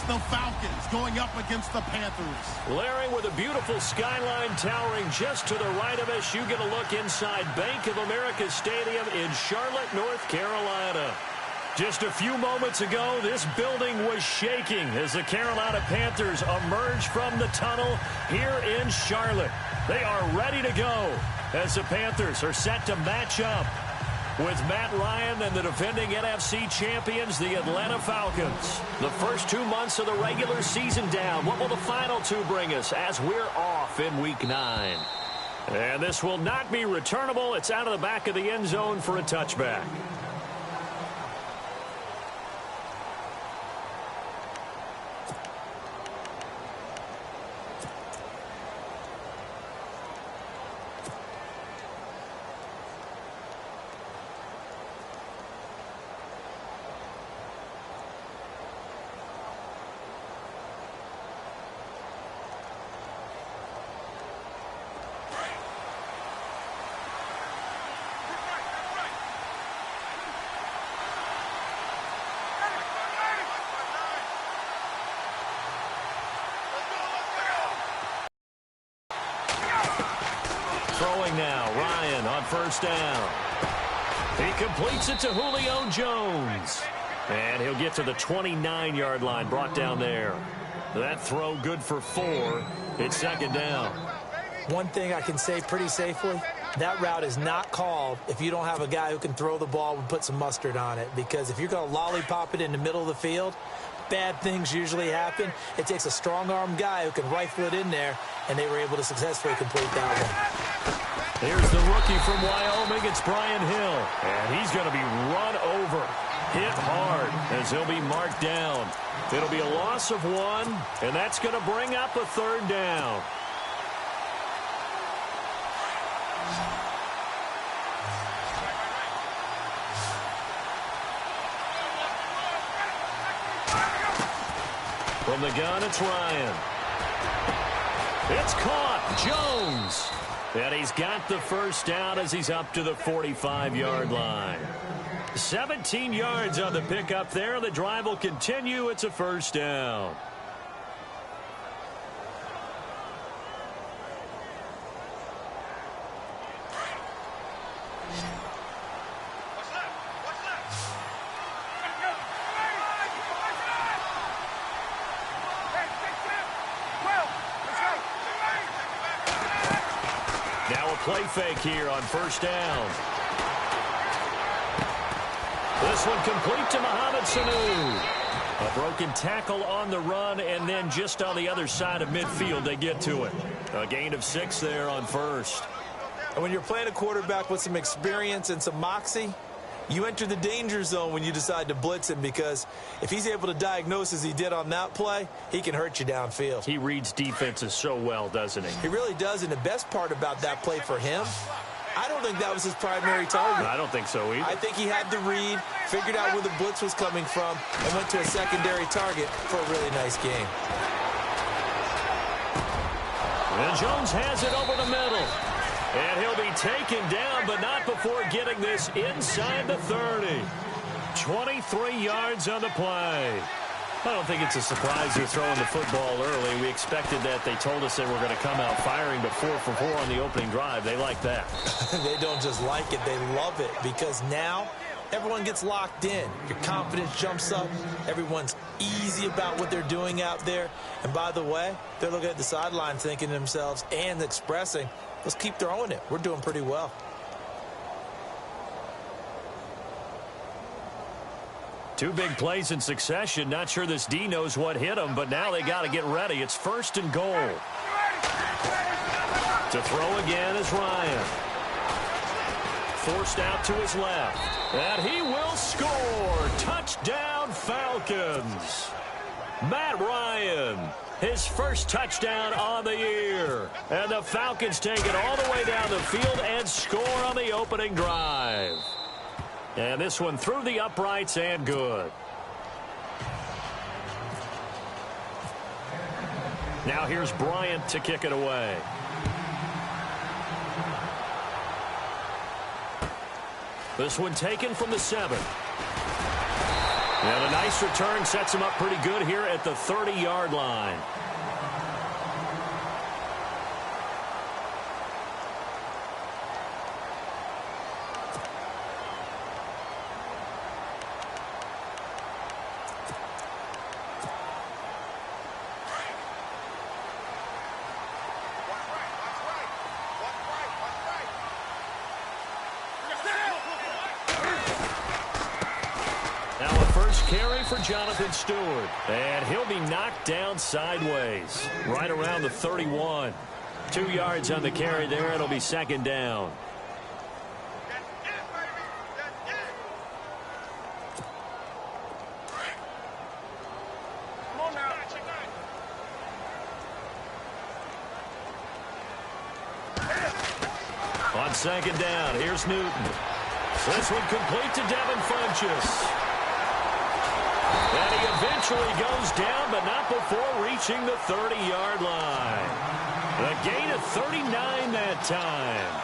the Falcons going up against the Panthers. Larry, with a beautiful skyline towering just to the right of us, you get a look inside Bank of America Stadium in Charlotte, North Carolina. Just a few moments ago, this building was shaking as the Carolina Panthers emerged from the tunnel here in Charlotte. They are ready to go as the Panthers are set to match up with Matt Ryan and the defending NFC champions, the Atlanta Falcons. The first 2 months of the regular season down. What will the final two bring us as we're off in Week 9? And this will not be returnable. It's out of the back of the end zone for a touchback. Throwing now, Ryan on first down. He completes it to Julio Jones. And he'll get to the 29-yard line, brought down there. That throw good for 4. It's second down. One thing I can say pretty safely, that route is not called if you don't have a guy who can throw the ball and put some mustard on it. Because if you're going to lollipop it in the middle of the field, bad things usually happen. It takes a strong-arm guy who can rifle it in there, and they were able to successfully complete that one. Here's the rookie from Wyoming. It's Brian Hill. And he's going to be run over, hit hard, as he'll be marked down. It'll be a loss of 1, and that's going to bring up a third down. From the gun, it's Ryan. It's caught. Jones. And he's got the first down as he's up to the 45-yard line. 17 yards on the pickup there. The drive will continue. It's a first down. Play fake here on first down. This one complete to Mohamed Sanu. A broken tackle on the run, and then just on the other side of midfield, they get to it. A gain of 6 there on first. And when you're playing a quarterback with some experience and some moxie, you enter the danger zone when you decide to blitz him, because if he's able to diagnose as he did on that play, he can hurt you downfield. He reads defenses so well, doesn't he? He really does, and the best part about that play for him, I don't think that was his primary target. I don't think so either. I think he had the read, figured out where the blitz was coming from, and went to a secondary target for a really nice game. And Jones has it over the middle. And he'll be taken down, but not before getting this inside the 30. 23 yards on the play. I don't think it's a surprise they're throwing the football early. We expected that. They told us they were going to come out firing, but 4 for 4 on the opening drive. They like that. They don't just like it. They love it, because now everyone gets locked in. Your confidence jumps up. Everyone's easy about what they're doing out there. And by the way, they're looking at the sideline thinking to themselves and expressing, let's keep throwing it. We're doing pretty well. Two big plays in succession. Not sure this D knows what hit him, but now they got to get ready. It's first and goal. To throw again is Ryan. Forced out to his left. And he will score. Touchdown, Falcons. Matt Ryan, his first touchdown on the year. And the Falcons take it all the way down the field and score on the opening drive. And this one through the uprights and good. Now here's Bryant to kick it away. This one taken from the 7. And a nice return sets him up pretty good here at the 30-yard line. Carry for Jonathan Stewart. And he'll be knocked down sideways. Right around the 31. 2 yards on the carry there. It'll be second down. On second down, here's Newton. This one complete to Devin Funchess. And he eventually goes down, but not before reaching the 30-yard line. A gain of 39 that time.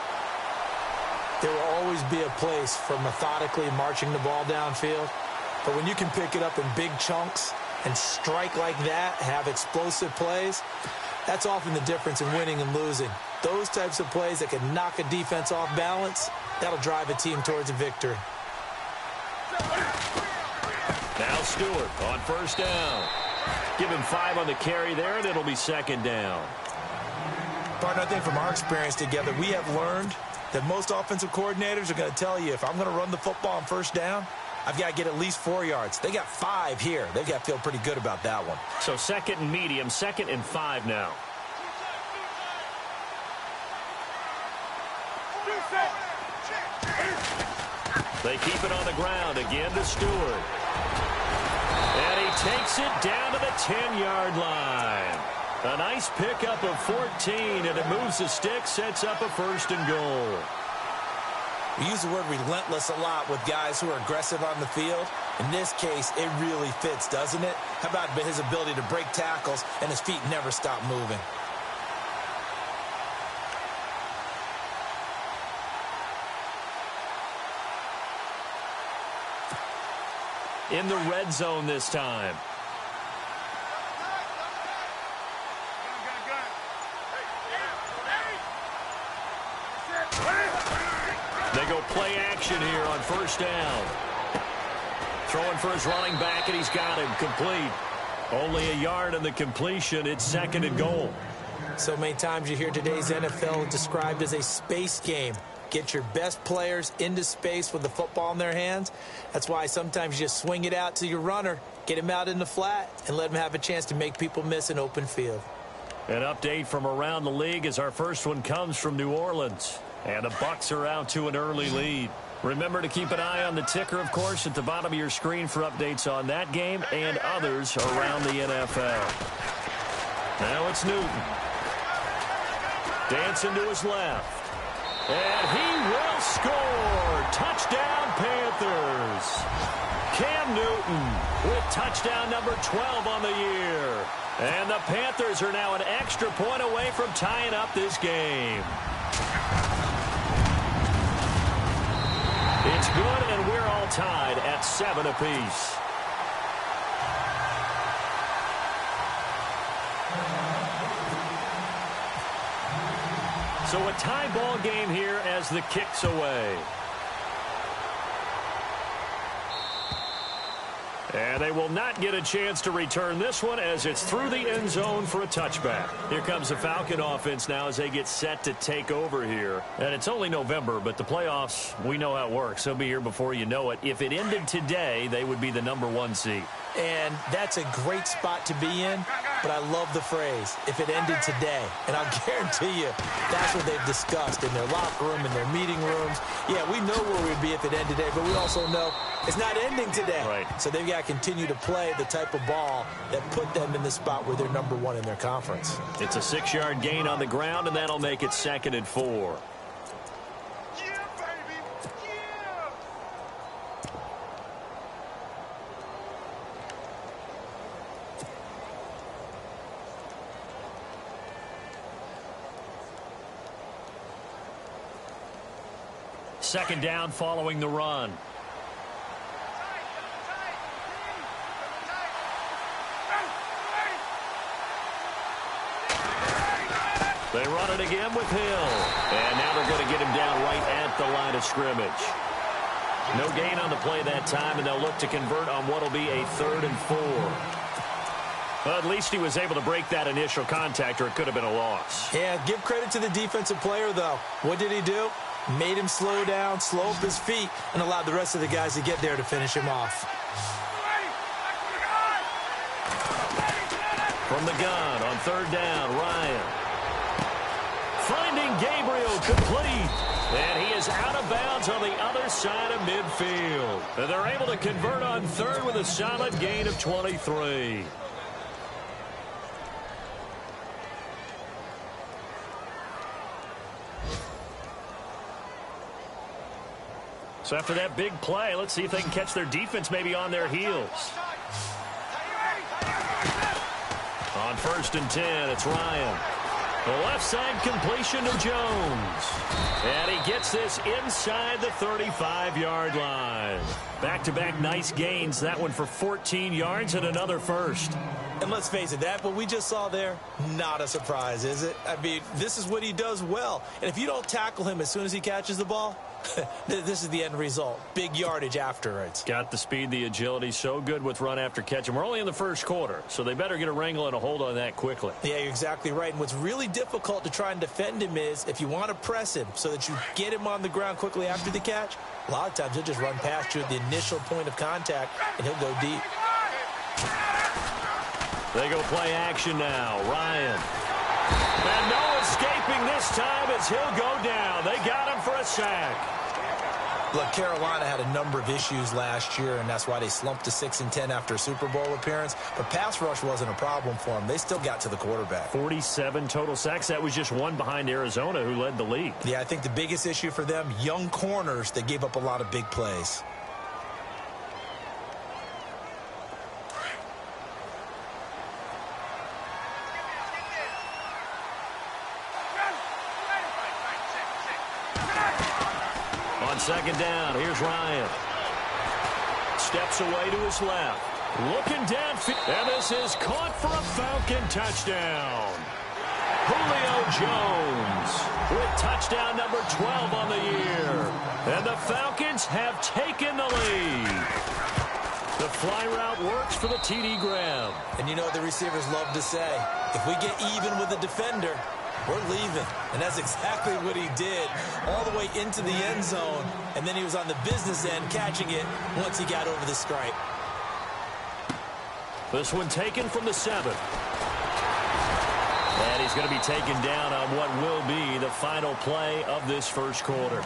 There will always be a place for methodically marching the ball downfield. But when you can pick it up in big chunks and strike like that, have explosive plays, that's often the difference in winning and losing. Those types of plays that can knock a defense off balance, that'll drive a team towards a victory. Now Stewart on first down. Give him 5 on the carry there, and it'll be second down. Partner, I think from our experience together, we have learned that most offensive coordinators are going to tell you, if I'm going to run the football on first down, I've got to get at least 4 yards. They got 5 here. They've got to feel pretty good about that one. So second and medium, 2nd and 5 now. They keep it on the ground again to Stewart. And he takes it down to the 10-yard line. A nice pickup of 14, and it moves the stick, sets up a 1st and goal. We use the word relentless a lot with guys who are aggressive on the field. In this case, it really fits, doesn't it? How about his ability to break tackles and his feet never stop moving? In the red zone this time. They go play action here on first down. Throwing for his running back, and he's got him complete. Only a yard on the completion. It's 2nd and goal. So many times you hear today's NFL described as a space game. Get your best players into space with the football in their hands. That's why sometimes you just swing it out to your runner, get him out in the flat, and let him have a chance to make people miss an open field. An update from around the league as our first one comes from New Orleans. And the Bucs are out to an early lead. Remember to keep an eye on the ticker, of course, at the bottom of your screen for updates on that game and others around the NFL. Now it's Newton. Dancing to his left. And he will score. Touchdown, Panthers. Cam Newton with touchdown number 12 on the year. And the Panthers are now an extra point away from tying up this game. It's good, and we're all tied at 7 apiece. So a tie ball game here as the kick's away. And they will not get a chance to return this one as it's through the end zone for a touchback. Here comes the Falcon offense now as they get set to take over here. And it's only November, but the playoffs, we know how it works. They'll be here before you know it. If it ended today, they would be the #1 seed. And that's a great spot to be in, but I love the phrase, if it ended today. And I'll guarantee you, that's what they've discussed in their locker room, in their meeting rooms. Yeah, we know where we'd be if it ended today, but we also know it's not ending today. Right. So they've got to continue to play the type of ball that put them in the spot where they're #1 in their conference. It's a 6-yard gain on the ground, and that'll make it 2nd and 4. Second down following the run. They run it again with Hill. And now they're going to get him down right at the line of scrimmage. No gain on the play that time, and they'll look to convert on what will be a 3rd and 4. Well, at least he was able to break that initial contact, or it could have been a loss. Yeah, give credit to the defensive player, though. What did he do? Made him slow down, slow up his feet, and allowed the rest of the guys to get there to finish him off. From the gun on 3rd down, Ryan. Finding Gabriel complete. And he is out of bounds on the other side of midfield. And they're able to convert on 3rd with a solid gain of 23. So after that big play, let's see if they can catch their defense maybe on their heels. On 1st and 10, it's Ryan. The left side completion to Jones. And he gets this inside the 35-yard line. Back-to-back nice gains. That one for 14 yards and another first. And let's face it, that what we just saw there, not a surprise, is it? I mean, this is what he does well. And if you don't tackle him as soon as he catches the ball, this is the end result. Big yardage afterwards. Got the speed, the agility, so good with run after catch. And we're only in the first quarter, so they better get a wrangle and a hold on that quickly. Yeah, you're exactly right. And what's really difficult to try and defend him is if you want to press him so that you get him on the ground quickly after the catch, a lot of times he'll just run past you at the initial point of contact, and he'll go deep. They go play action now. Ryan. And no escaping this time as he'll go down. They got him for a sack. Look, Carolina had a number of issues last year, and that's why they slumped to 6-10 after a Super Bowl appearance. But pass rush wasn't a problem for them. They still got to the quarterback. 47 total sacks. That was just one behind Arizona, who led the league. Yeah, I think the biggest issue for them, young corners that gave up a lot of big plays. On 2nd down, here's Ryan. Steps away to his left. Looking downfield. And this is caught for a Falcon touchdown. Julio Jones with touchdown number 12 on the year. And the Falcons have taken the lead. The fly route works for the TD grab. And you know what the receivers love to say? If we get even with the defender, we're leaving. And that's exactly what he did, all the way into the end zone. And then he was on the business end catching it once he got over the stripe. This one taken from the 7. And he's going to be taken down on what will be the final play of this first quarter.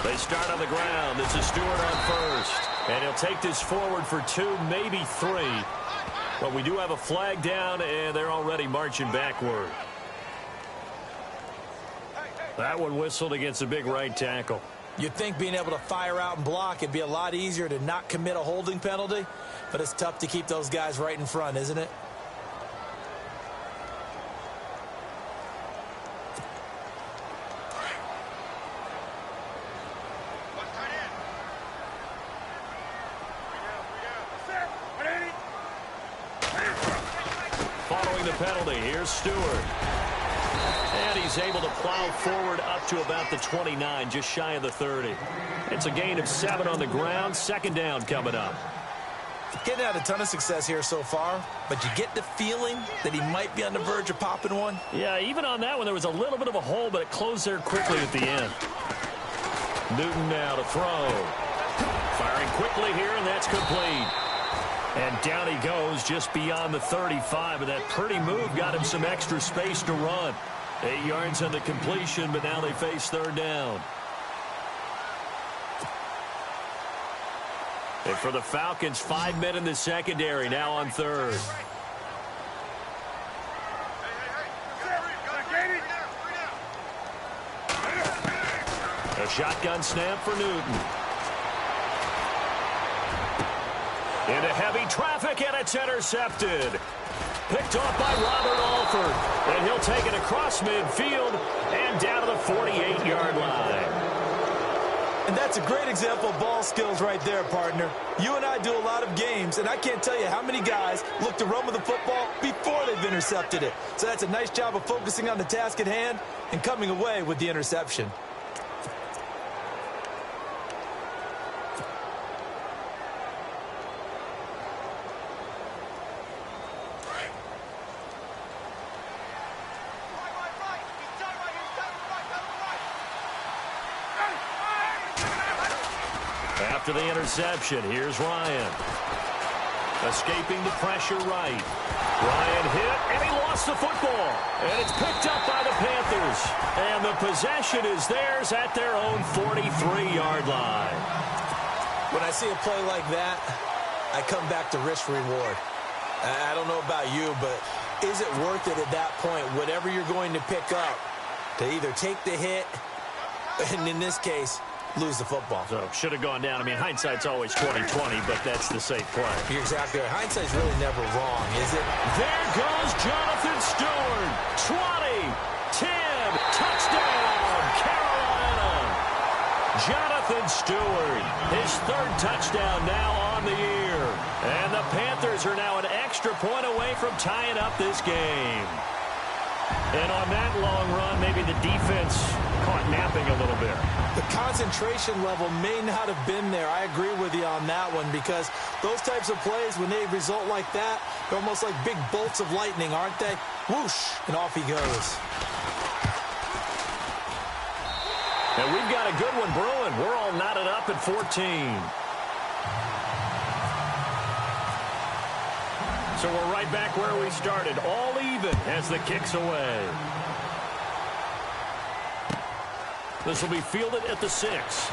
They start on the ground. This is Stewart on first. And he'll take this forward for 2, maybe 3. But we do have a flag down, and they're already marching backward. That one whistled against a big right tackle. You'd think being able to fire out and block, it'd be a lot easier to not commit a holding penalty. But it's tough to keep those guys right in front, isn't it? Following the penalty, here's Stewart. And he's able to plow forward up to about the 29, just shy of the 30. It's a gain of 7 on the ground. 2nd down coming up. Getting out a ton of success here so far, but you get the feeling that he might be on the verge of popping one. Yeah, even on that one, there was a little bit of a hole, but it closed there quickly at the end. Newton now to throw. Firing quickly here, and that's complete. And down he goes just beyond the 35, and that pretty move got him some extra space to run. 8 yards on the completion, but now they face third down. And for the Falcons, 5 men in the secondary, now on third. A shotgun snap for Newton. Into heavy traffic, and it's intercepted. Picked off by Robert Alford. And he'll take it across midfield and down to the 48-yard line. And that's a great example of ball skills right there, partner. You and I do a lot of games, and I can't tell you how many guys look to run with the football before they've intercepted it. So that's a nice job of focusing on the task at hand and coming away with the interception. After the interception, here's Ryan. Escaping the pressure right. Ryan hit, and he lost the football. And it's picked up by the Panthers. And the possession is theirs at their own 43-yard line. When I see a play like that, I come back to risk-reward. I don't know about you, but is it worth it at that point, whatever you're going to pick up, to either take the hit, and in this case, lose the football? So, should have gone down. I mean, hindsight's always 20/20, but that's the safe play. You're exactly right. Hindsight's really never wrong, is it? There goes Jonathan Stewart. 20, 10, touchdown, Carolina. Jonathan Stewart, his third touchdown now on the year. And the Panthers are now an extra point away from tying up this game. And on that long run, maybe the defense caught napping a little bit. The concentration level may not have been there. I agree with you on that one, because those types of plays, when they result like that, they're almost like big bolts of lightning, aren't they? Whoosh, and off he goes. And we've got a good one brewing. We're all knotted up at 14. So we're right back where we started, all even as the kick's away. This will be fielded at the 6.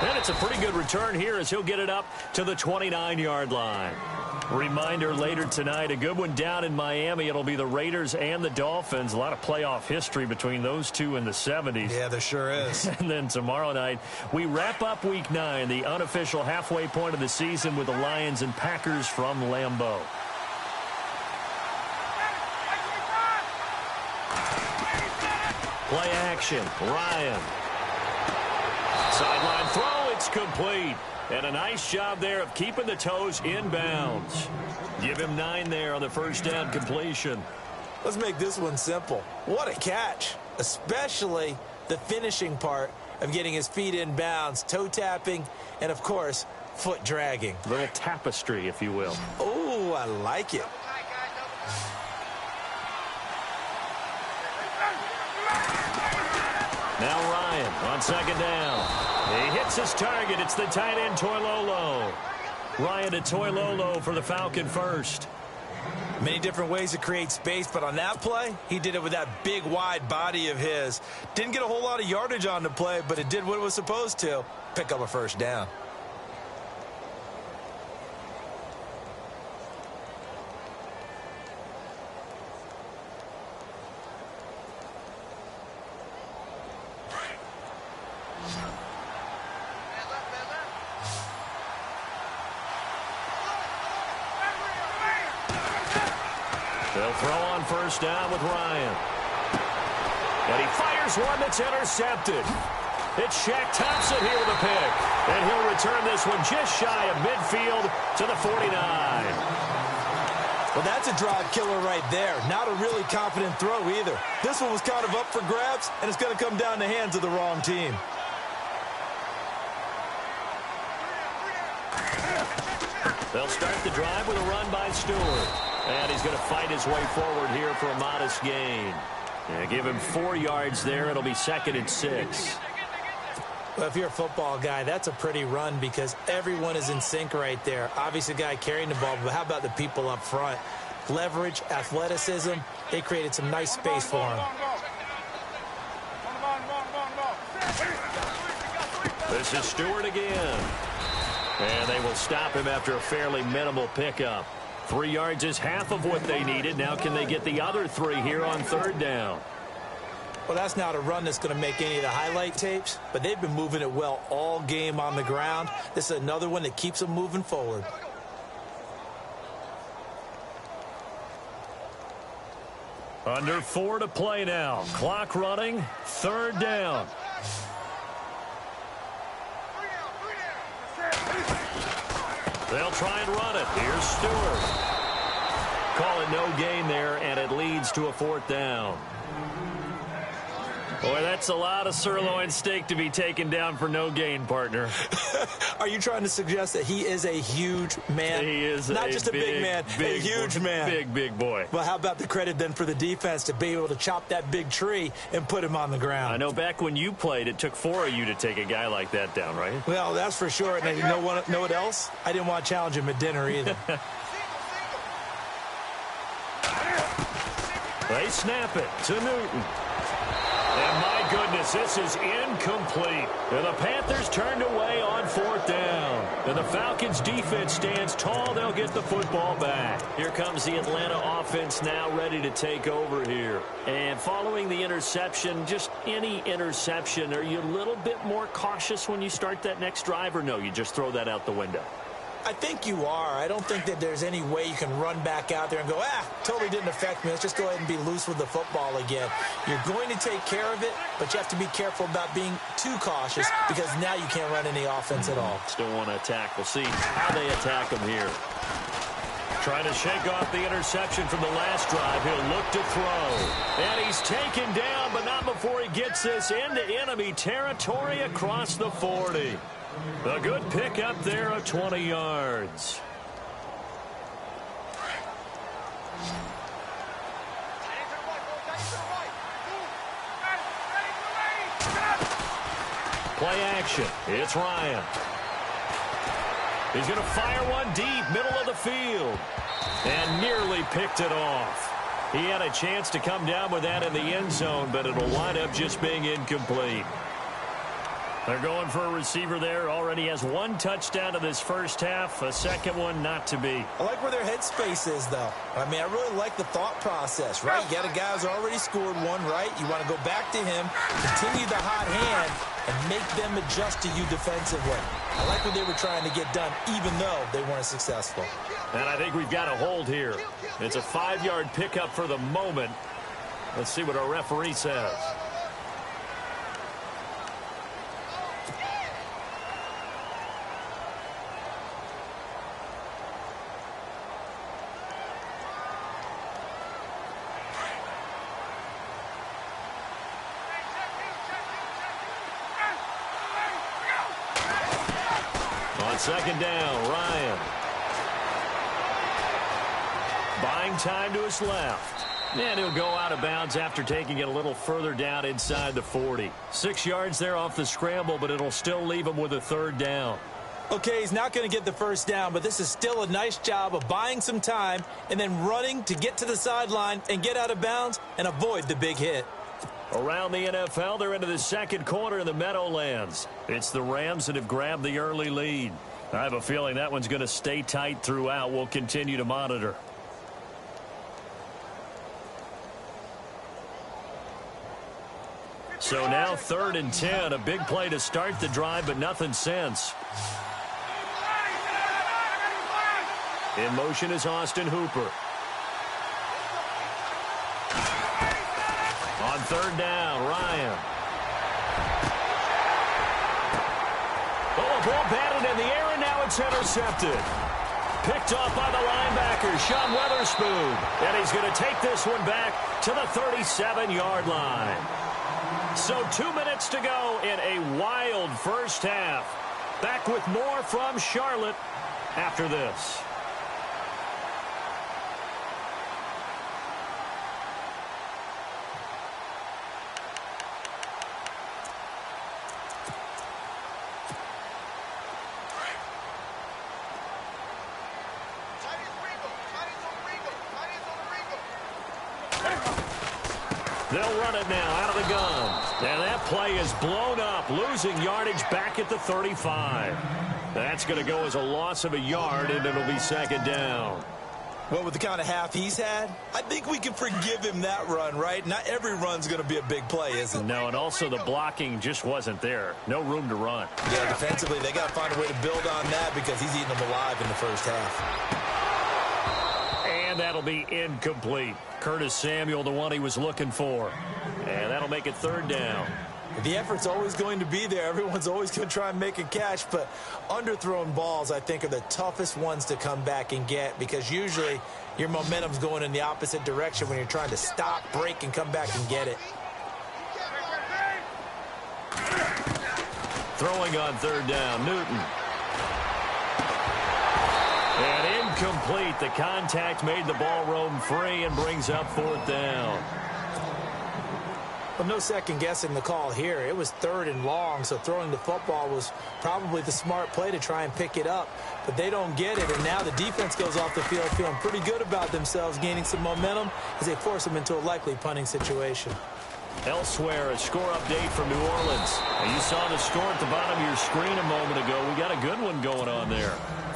And it's a pretty good return here as he'll get it up to the 29-yard line. Reminder later tonight, a good one down in Miami. It'll be the Raiders and the Dolphins. A lot of playoff history between those two in the 70s. Yeah, there sure is. And then tomorrow night, we wrap up Week 9, the unofficial halfway point of the season with the Lions and Packers from Lambeau. Play action, Ryan. Sideline throw, it's complete. And a nice job there of keeping the toes in bounds. Give him 9 there on the first down completion. Let's make this one simple. What a catch, especially the finishing part of getting his feet in bounds, toe tapping, and of course, foot dragging. A little tapestry, if you will. Oh, I like it. Now Ryan on second down. He hits his target. It's the tight end, Toilolo. Ryan to Toilolo for the Falcon first. Many different ways to create space, but on that play, he did it with that big, wide body of his. Didn't get a whole lot of yardage on the play, but it did what it was supposed to. Pick up a first down. They'll throw on first down with Ryan. And he fires one that's intercepted. It's Shaq Thompson here with a pick. And he'll return this one just shy of midfield to the 49. Well, that's a drive killer right there. Not a really confident throw either. This one was kind of up for grabs, and it's going to come down the hands of the wrong team. They'll start the drive with a run by Stewart. And he's going to fight his way forward here for a modest gain. Yeah, give him 4 yards there. It'll be 2nd and 6. Well, if you're a football guy, that's a pretty run because everyone is in sync right there. Obviously, the guy carrying the ball, but how about the people up front? Leverage, athleticism, they created some nice space for him. This is Stewart again. And they will stop him after a fairly minimal pickup. 3 yards is half of what they needed. Now can they get the other 3 here on 3rd down? Well, that's not a run that's going to make any of the highlight tapes, but they've been moving it well all game on the ground. This is another one that keeps them moving forward. Under 4 to play now. Clock running. 3rd down. They'll try and run it. Here's Stewart. Call it no gain there, and it leads to a 4th down. Boy, that's a lot of sirloin steak to be taken down for no gain, partner. Are you trying to suggest that he is a huge man? He is not just a big man, a huge man. Big boy. Well, how about the credit then for the defense to be able to chop that big tree and put him on the ground? I know back when you played, it took 4 of you to take a guy like that down, right? Well, that's for sure. And you know what else? I didn't want to challenge him at dinner either. They snap it to Newton. And my goodness, this is incomplete. And the Panthers turned away on 4th down. And the Falcons defense stands tall. They'll get the football back. Here comes the Atlanta offense now ready to take over here. And following the interception, just any interception, are you a little bit more cautious when you start that next drive, or no, you just throw that out the window? I think you are. I don't think that there's any way you can run back out there and go, totally didn't affect me. Let's just go ahead and be loose with the football again. You're going to take care of it, but you have to be careful about being too cautious because now you can't run any offense at all. Still want to attack. We'll see how they attack them here. Trying to shake off the interception from the last drive. He'll look to throw. And he's taken down, but not before he gets this into enemy territory across the 40. A good pickup there of 20 yards. Play action. It's Ryan. He's going to fire one deep, middle of the field. And nearly picked it off. He had a chance to come down with that in the end zone, but it'll wind up just being incomplete. They're going for a receiver there. Already has 1 touchdown in this first half. A second one not to be. I like where their headspace is, though. I mean, I really like the thought process, right? You got a guy who's already scored 1, right? You want to go back to him, continue the hot hand, and make them adjust to you defensively. I like what they were trying to get done, even though they weren't successful. And I think we've got a hold here. It's a 5-yard pickup for the moment. Let's see what our referee says. On 2nd down, Ryan. Buying time to his left. And he'll go out of bounds after taking it a little further down inside the 40. 6 yards there off the scramble, but it'll still leave him with a 3rd down. Okay, he's not going to get the 1st down, but this is still a nice job of buying some time and then running to get to the sideline and get out of bounds and avoid the big hit. Around the NFL, they're into the 2nd quarter in the Meadowlands. It's the Rams that have grabbed the early lead. I have a feeling that one's going to stay tight throughout. We'll continue to monitor. So now 3rd and 10. A big play to start the drive, but nothing since. In motion is Austin Hooper. On 3rd down, Ryan. Oh, ball batted in the air, and now it's intercepted. Picked off by the linebacker, Sean Weatherspoon. And he's going to take this one back to the 37-yard line. So 2 minutes to go in a wild first half. Back with more from Charlotte after this. They'll run it now out of the gun. And that play is blown up, losing yardage back at the 35. That's going to go as a loss of a yard, and it'll be second down. Well, with the kind of half he's had, I think we can forgive him that run, right? Not every run's going to be a big play, is it? No, and also the blocking just wasn't there. No room to run. Yeah, defensively, they got to find a way to build on that because he's eating them alive in the first half. And that'll be incomplete. Curtis Samuel, the one he was looking for. And that'll make it third down. The effort's always going to be there. Everyone's always going to try and make a catch, but underthrown balls, I think, are the toughest ones to come back and get because usually your momentum's going in the opposite direction when you're trying to stop, break, and come back and get it. Throwing on third down, Newton. And incomplete. The contact made the ball roam free and brings up fourth down. Well, no second guessing the call here. It was third and long, so throwing the football was probably the smart play to try and pick it up. But they don't get it, and now the defense goes off the field feeling pretty good about themselves, gaining some momentum as they force them into a likely punting situation. Elsewhere, a score update from New Orleans. And you saw the score at the bottom of your screen a moment ago. We got a good one going on there.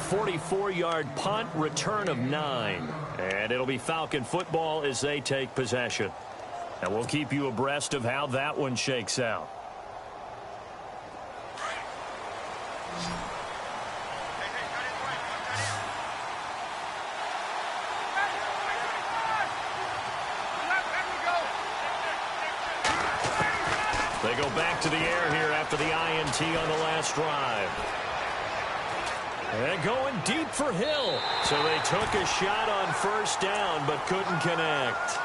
44-yard punt, return of 9. And it'll be Falcon football as they take possession. And we'll keep you abreast of how that one shakes out. They go back to the air here after the INT on the last drive. And going deep for Hill. So they took a shot on first down but couldn't connect.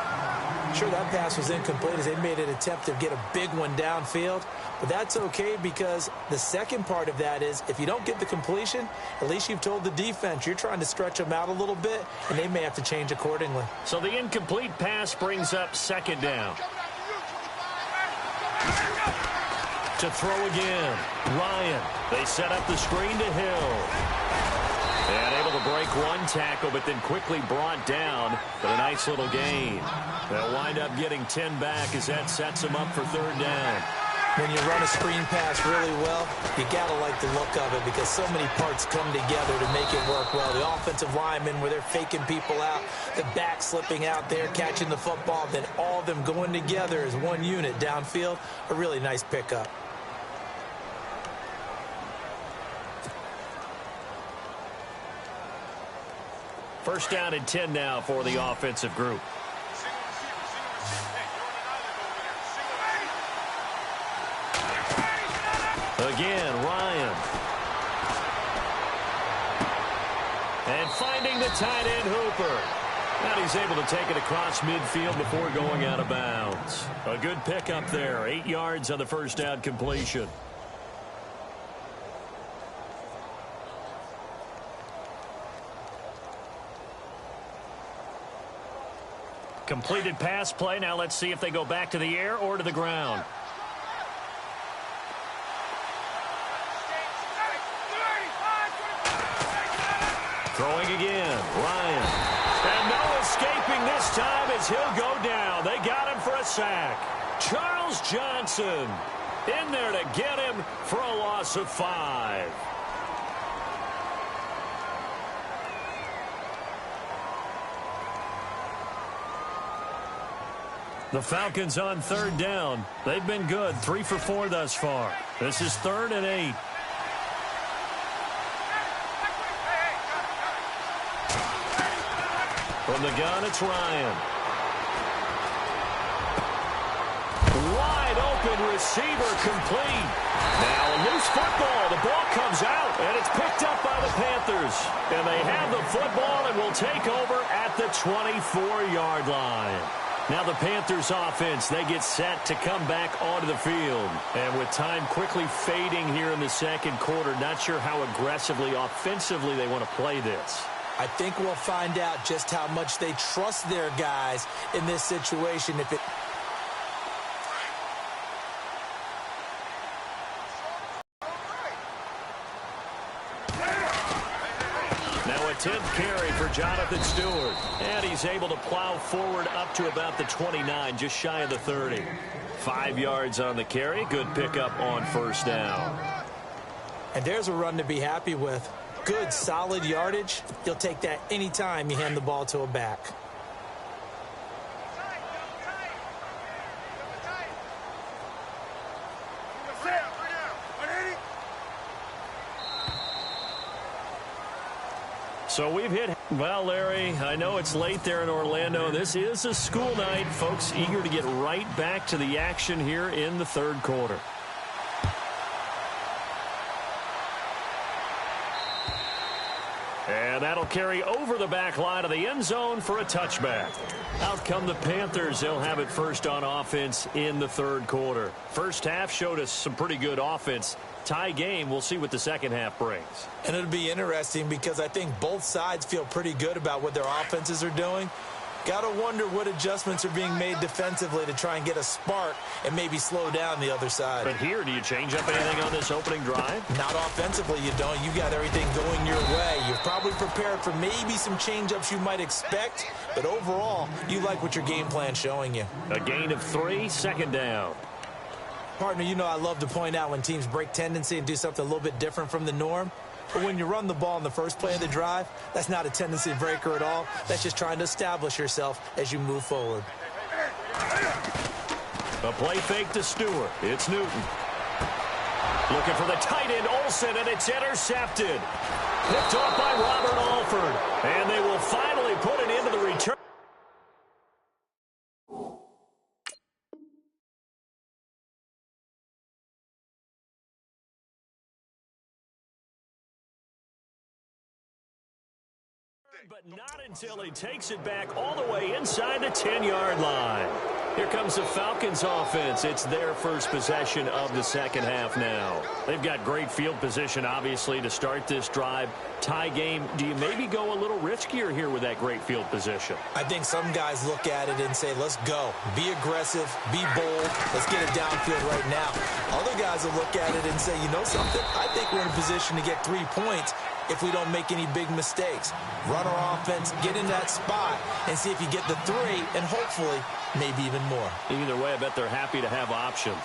Sure, that pass was incomplete as they made an attempt to get a big one downfield. But that's okay because the second part of that is if you don't get the completion, at least you've told the defense you're trying to stretch them out a little bit, and they may have to change accordingly. So the incomplete pass brings up second down. To throw again, Ryan. They set up the screen to Hill. And able to break one tackle, but then quickly brought down. But a nice little gain. They'll wind up getting 10 back as that sets them up for third down. When you run a screen pass really well, you got to like the look of it because so many parts come together to make it work well. The offensive linemen where they're faking people out, the back slipping out there, catching the football, then all of them going together as one unit downfield. A really nice pickup. First down and 10 now for the offensive group. Again, Ryan. And finding the tight end, Hooper. And he's able to take it across midfield before going out of bounds. A good pickup there. 8 yards on the first down completion. Completed pass play. Now let's see if they go back to the air or to the ground. Throwing again, Ryan. And no escaping this time as he'll go down. They got him for a sack. Charles Johnson in there to get him for a loss of 5. The Falcons on third down. They've been good, 3 for 4 thus far. This is 3rd and 8. From the gun, it's Ryan. Wide open receiver complete. Now a loose football. The ball comes out, and it's picked up by the Panthers. And they have the football and will take over at the 24-yard line. Now the Panthers offense, they get set to come back onto the field. And with time quickly fading here in the second quarter, not sure how aggressively, offensively they want to play this. I think we'll find out just how much they trust their guys in this situation. Now a 10th carry for Jonathan Stewart. And he's able to plow forward up to about the 29, just shy of the 30. 5 yards on the carry. Good pickup on first down. And there's a run to be happy with. Good, solid yardage. You'll take that anytime you hand the ball to a back. So we've hit, well, Larry, I know it's late there in Orlando. This is a school night. Folks eager to get right back to the action here in the third quarter. And that'll carry over the back line of the end zone for a touchback. Out come the Panthers. They'll have it first on offense in the third quarter. First half showed us some pretty good offense. Tie game. We'll see what the second half brings. And it'll be interesting because I think both sides feel pretty good about what their offenses are doing. Got to wonder what adjustments are being made defensively to try and get a spark and maybe slow down the other side. But here, do you change up anything on this opening drive? Not offensively, you don't. You got everything going your way. You're probably prepared for maybe some change-ups you might expect, but overall, you like what your game plan's showing you. A gain of 3, second down. Partner, you know I love to point out when teams break tendency and do something a little bit different from the norm. But when you run the ball in the first play of the drive, that's not a tendency breaker at all. That's just trying to establish yourself as you move forward. A play fake to Stewart. It's Newton. Looking for the tight end, Olsen, and it's intercepted. Picked off by Robert Alford. And they will finally put it into the return. But not until he takes it back all the way inside the 10-yard line. Here comes the Falcons offense. It's their first possession of the second half now. They've got great field position, obviously, to start this drive. Tie game, do you maybe go a little riskier here with that great field position? I think some guys look at it and say, let's go. Be aggressive. Be bold. Let's get it downfield right now. Other guys will look at it and say, you know something? I think we're in a position to get 3 points if we don't make any big mistakes. Run our offense, get in that spot, and see if you get the 3, and hopefully maybe even more. Either way, I bet they're happy to have options.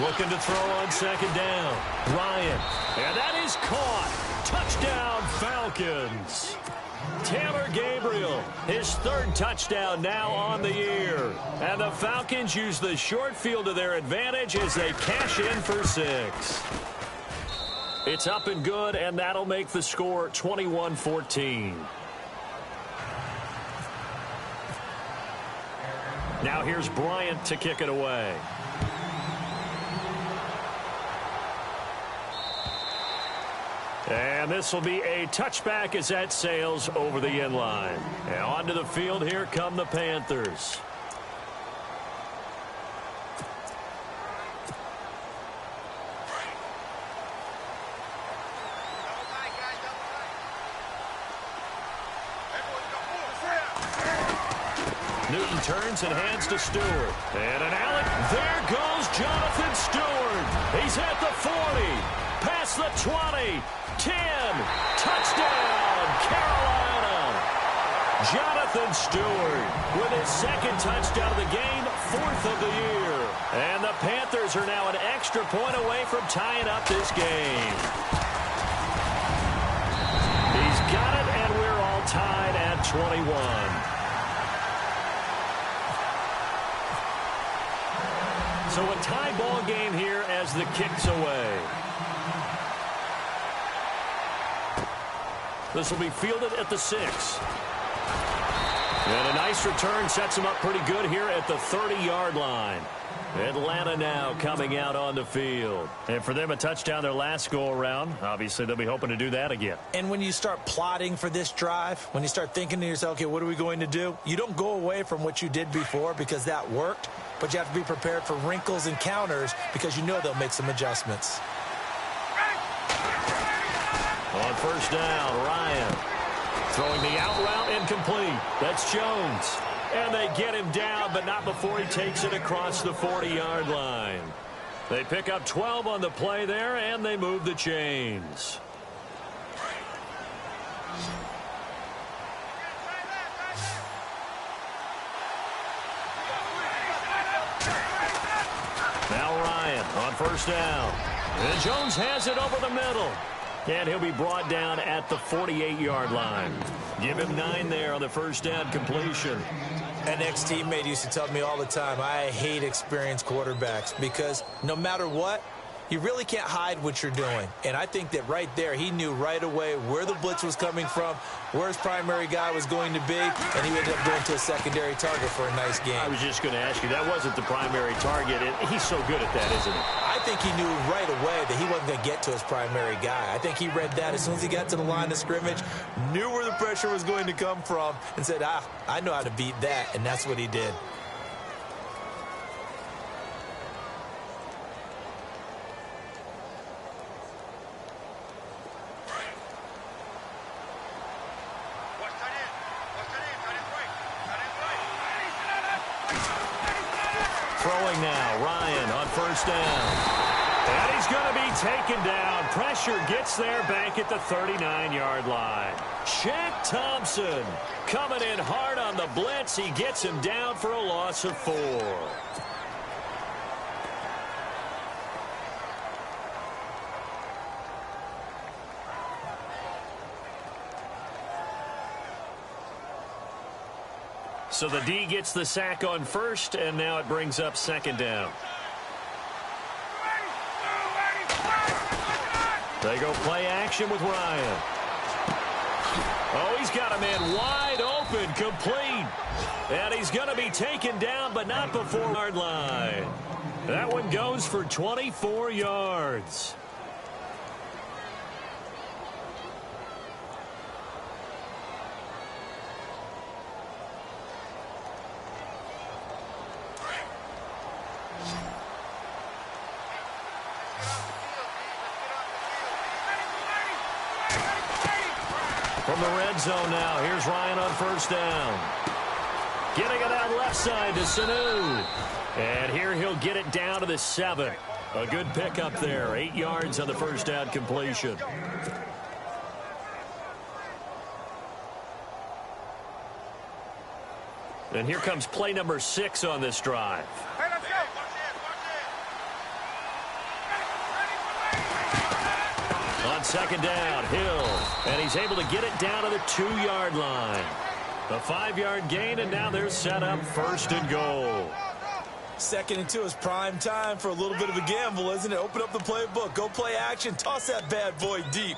Looking to throw on second down. Ryan, and that is caught. Touchdown, Falcons. Taylor Gabriel, his 3rd touchdown now on the year. And the Falcons use the short field to their advantage as they cash in for 6. It's up and good, and that'll make the score 21-14. Now here's Bryant to kick it away. And this will be a touchback as that sails over the end line. And onto the field, here come the Panthers. Newton turns and hands to Stewart. And an alley. There goes Jonathan Stewart. He's at the 40. Past the 20. 10. Touchdown, Carolina. Jonathan Stewart with his 2nd touchdown of the game, 4th of the year. And the Panthers are now an extra point away from tying up this game. He's got it, and we're all tied at 21. So a tie ball game here as the kick's away. This will be fielded at the 6. And a nice return sets him up pretty good here at the 30-yard line. Atlanta now coming out on the field. And for them, a touchdown their last go-around. Obviously, they'll be hoping to do that again. And when you start plotting for this drive, when you start thinking to yourself, okay, what are we going to do? You don't go away from what you did before because that worked, but you have to be prepared for wrinkles and counters because you know they'll make some adjustments. On first down, Ryan throwing the out route incomplete. That's Jones. And they get him down, but not before he takes it across the 40-yard line. They pick up 12 on the play there, and they move the chains. Now Ryan on first down. And Jones has it over the middle. And he'll be brought down at the 48-yard line. Give him 9 there on the first down completion. An ex-teammate used to tell me all the time, I hate experienced quarterbacks because no matter what, you really can't hide what you're doing. And I think that right there, he knew right away where the blitz was coming from, where his primary guy was going to be, and he ended up going to a secondary target for a nice game. I was just going to ask you, that wasn't the primary target. He's so good at that, isn't he? I think he knew right away that he wasn't going to get to his primary guy. I think he read that as soon as he got to the line of scrimmage, knew where the pressure was going to come from, and said, I know how to beat that, and that's what he did. Throwing now, Ryan on first down. And he's going to be taken down. Pressure gets there back at the 39-yard line. Shaq Thompson coming in hard on the blitz. He gets him down for a loss of 4. So the D gets the sack on first, and now it brings up second down. They go play action with Ryan. Oh, he's got a man wide open, complete. And he's going to be taken down, but not before the yard line. That one goes for 24 yards. From the red zone now, here's Ryan on first down. Getting it out left side to Sanu. And here he'll get it down to the 7. A good pickup there, 8 yards on the first down completion. And here comes play number 6 on this drive. On second down, Hill, and he's able to get it down to the 2-yard line. A 5-yard gain, and now they're set up first and goal. 2nd and 2 is prime time for a little bit of a gamble, isn't it? Open up the playbook, go play action, toss that bad boy deep.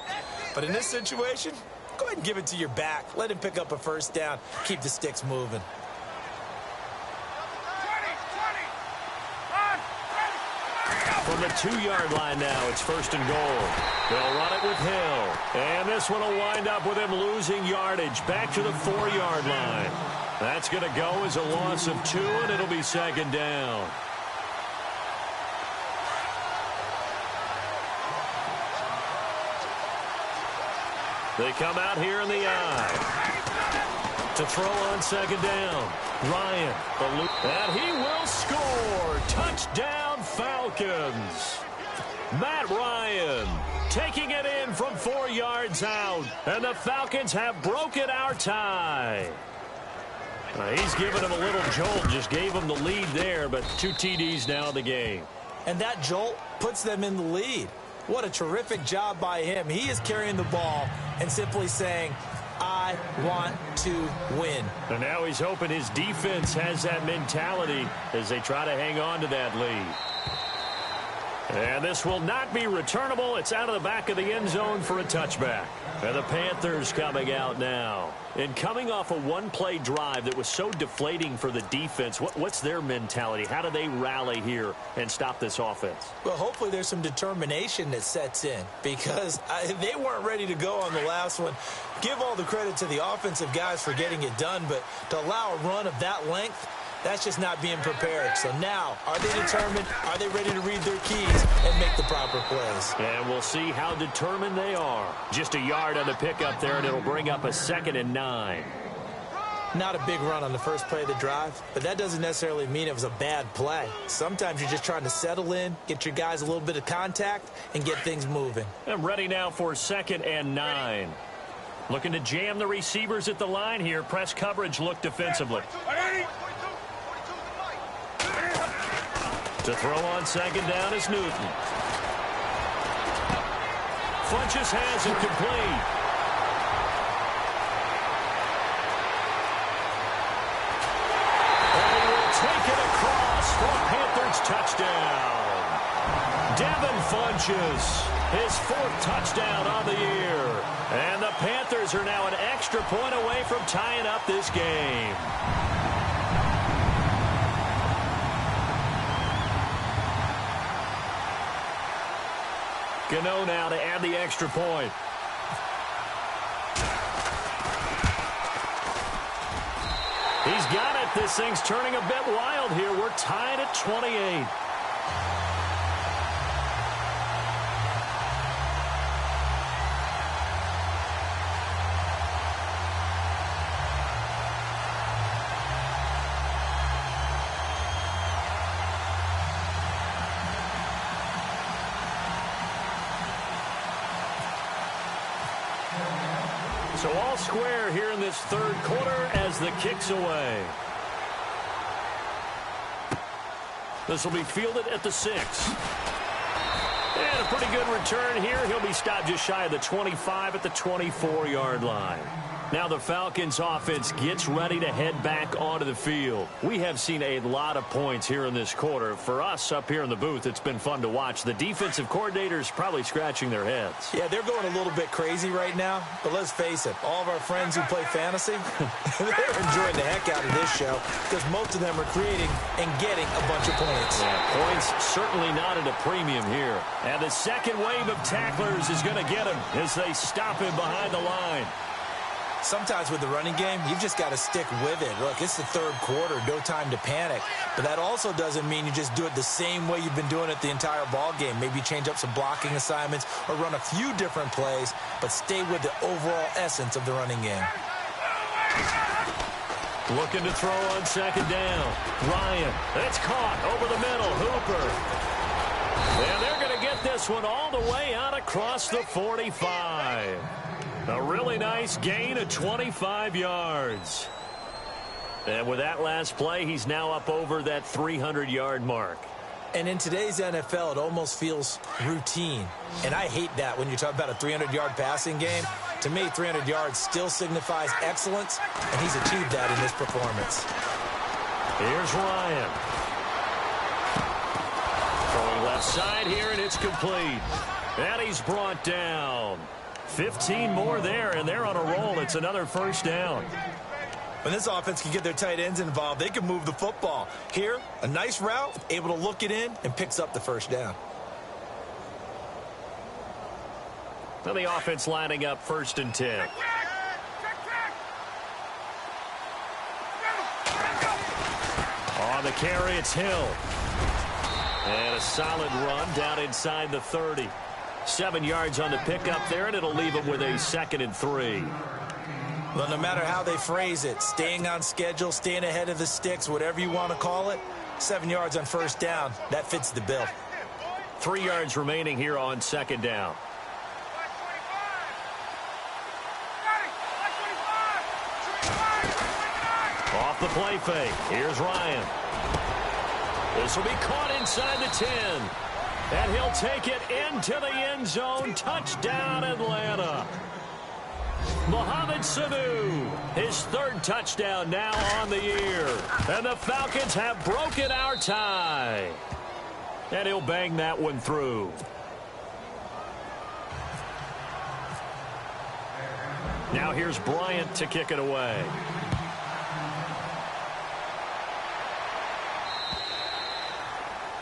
But in this situation, go ahead and give it to your back. Let him pick up a first down, keep the sticks moving. From the 2-yard line now, it's first and goal. They'll run it with Hill. And this one will wind up with him losing yardage back to the 4-yard line. That's going to go as a loss of 2, and it'll be second down. They come out here in the eye. To throw on second down. Ryan. And he will score. Touchdown, Falcons. Matt Ryan taking it in from 4 yards out. And the Falcons have broken our tie. He's given him a little jolt. Just gave him the lead there, but 2 TDs now in the game. And that jolt puts them in the lead. What a terrific job by him. He is carrying the ball and simply saying, I want to win. And now he's hoping his defense has that mentality as they try to hang on to that lead. And this will not be returnable. It's out of the back of the end zone for a touchback. And the Panthers coming out now. And coming off a one-play drive that was so deflating for the defense, what's their mentality? How do they rally here and stop this offense? Well, hopefully there's some determination that sets in because they weren't ready to go on the last one. Give all the credit to the offensive guys for getting it done, but to allow a run of that length, that's just not being prepared. So now, are they determined? Are they ready to read their keys and make the proper plays? And we'll see how determined they are. Just a yard on the pickup there, and it'll bring up a 2nd and 9. Not a big run on the first play of the drive, but that doesn't necessarily mean it was a bad play. Sometimes you're just trying to settle in, get your guys a little bit of contact, and get things moving. I'm ready now for 2nd and 9. Looking to jam the receivers at the line here. Press coverage look defensively. To throw on 2nd down is Newton. Funches has it complete. And he will take it across for a Panthers touchdown. Devin Funches, his 4th touchdown on the year. And the Panthers are now an extra point away from tying up this game. Gano now to add the extra point. He's got it. This thing's turning a bit wild here. We're tied at 28. So all square here in this 3rd quarter as the kick's away. This will be fielded at the 6. And a pretty good return here. He'll be stopped just shy of the 25 at the 24-yard line. Now the Falcons offense gets ready to head back onto the field. We have seen a lot of points here in this quarter. For us up here in the booth, it's been fun to watch. The defensive coordinators probably scratching their heads. Yeah, they're going a little bit crazy right now. But let's face it, all of our friends who play fantasy, they're enjoying the heck out of this show because most of them are creating and getting a bunch of points. Yeah, points certainly not at a premium here. And the second wave of tacklers is going to get him as they stop him behind the line. Sometimes with the running game, you've just got to stick with it. Look, it's the 3rd quarter, no time to panic. But that also doesn't mean you just do it the same way you've been doing it the entire ball game. Maybe change up some blocking assignments or run a few different plays, but stay with the overall essence of the running game. Looking to throw on 2nd down. Ryan, it's caught over the middle. Hooper. And they're going to get this one all the way out across the 45. A really nice gain of 25 yards. And with that last play, he's now up over that 300-yard mark. And in today's NFL, it almost feels routine. And I hate that when you talk about a 300-yard passing game. To me, 300 yards still signifies excellence, and he's achieved that in this performance. Here's Ryan. Throwing left side here, and it's complete. And he's brought down. 15 more there, and they're on a roll. It's another 1st down. When this offense can get their tight ends involved, they can move the football. Here, a nice route, able to look it in, and picks up the 1st down. Now the offense lining up 1st and 10. On the carry, it's Hill. And a solid run down inside the 30. 7 yards on the pickup there, and it'll leave him with a 2nd and 3. Well, no matter how they phrase it, staying on schedule, staying ahead of the sticks, whatever you want to call it, 7 yards on 1st down, that fits the bill. 3 yards remaining here on 2nd down. Off the play fake. Here's Ryan. This will be caught inside the 10. And he'll take it into the end zone. Touchdown, Atlanta. Mohamed Sanu, his 3rd touchdown now on the year. And the Falcons have broken our tie. And he'll bang that one through. Now here's Bryant to kick it away.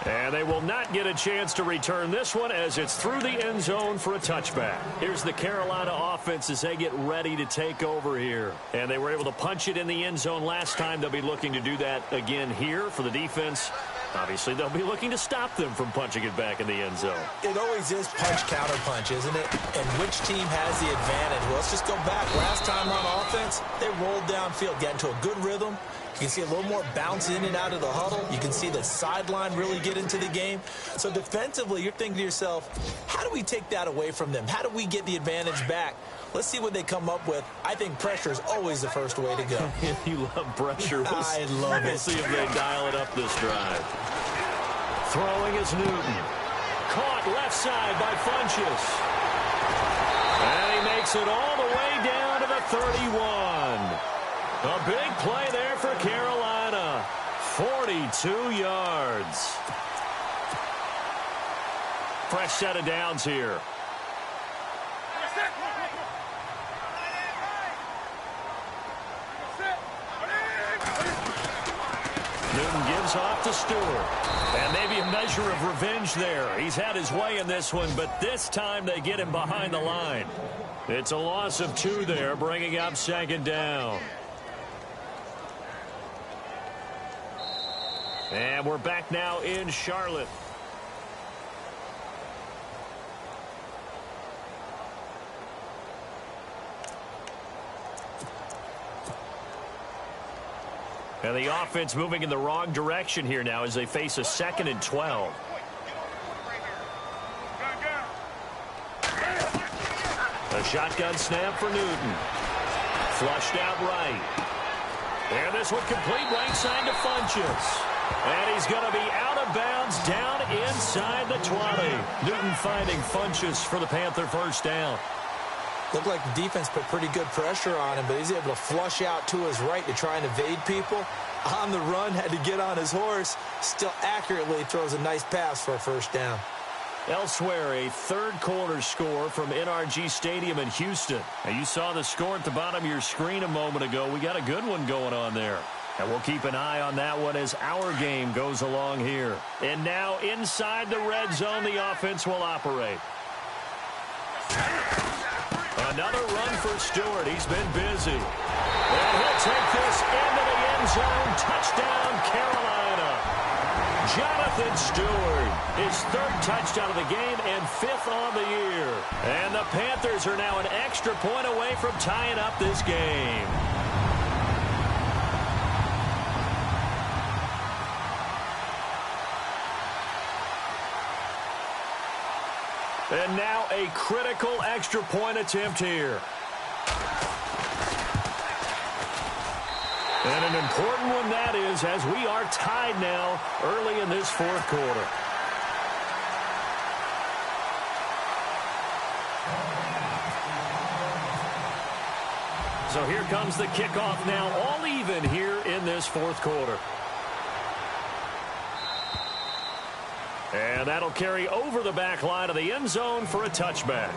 And they will not get a chance to return this one as it's through the end zone for a touchback. Here's the Carolina offense as they get ready to take over here. And they were able to punch it in the end zone last time. They'll be looking to do that again here for the defense. Obviously, they'll be looking to stop them from punching it back in the end zone. It always is punch-counter-punch, isn't it? And which team has the advantage? Well, let's just go back. Last time on offense, they rolled downfield, got into a good rhythm. You can see a little more bounce in and out of the huddle. You can see the sideline really get into the game. So defensively, you're thinking to yourself, how do we take that away from them? How do we get the advantage back? Let's see what they come up with. I think pressure is always the first way to go. You love pressure. I love it. We'll see if they dial it up this drive. Throwing is Newton. Caught left side by Funchess. And he makes it all the way down to the 31. A big play there for Carolina. 42 yards. Fresh set of downs here. Newton gives off to Stewart. And maybe a measure of revenge there. He's had his way in this one, but this time they get him behind the line. It's a loss of 2 there, bringing up second down. And we're back now in Charlotte. And the offense moving in the wrong direction here now as they face a 2nd and 12. A shotgun snap for Newton. Flushed out right. And this one complete right side to Funchess. And he's going to be out of bounds down inside the 20. Newton finding Funchess for the Panther first down. Looked like the defense put pretty good pressure on him, but he's able to flush out to his right to try and evade people. On the run, had to get on his horse. Still accurately throws a nice pass for a first down. Elsewhere, a third-quarter score from NRG Stadium in Houston. Now, you saw the score at the bottom of your screen a moment ago. We got a good one going on there. And we'll keep an eye on that one as our game goes along here. And now inside the red zone, the offense will operate. Another run for Stewart. He's been busy. And he'll take this into the end zone. Touchdown, Carolina. Jonathan Stewart, his 3rd touchdown of the game and 5th on the year. And the Panthers are now an extra point away from tying up this game. And now a critical extra point attempt here. And an important one that is, as we are tied now early in this 4th quarter. So here comes the kickoff now, all even here in this 4th quarter. And that'll carry over the back line of the end zone for a touchback.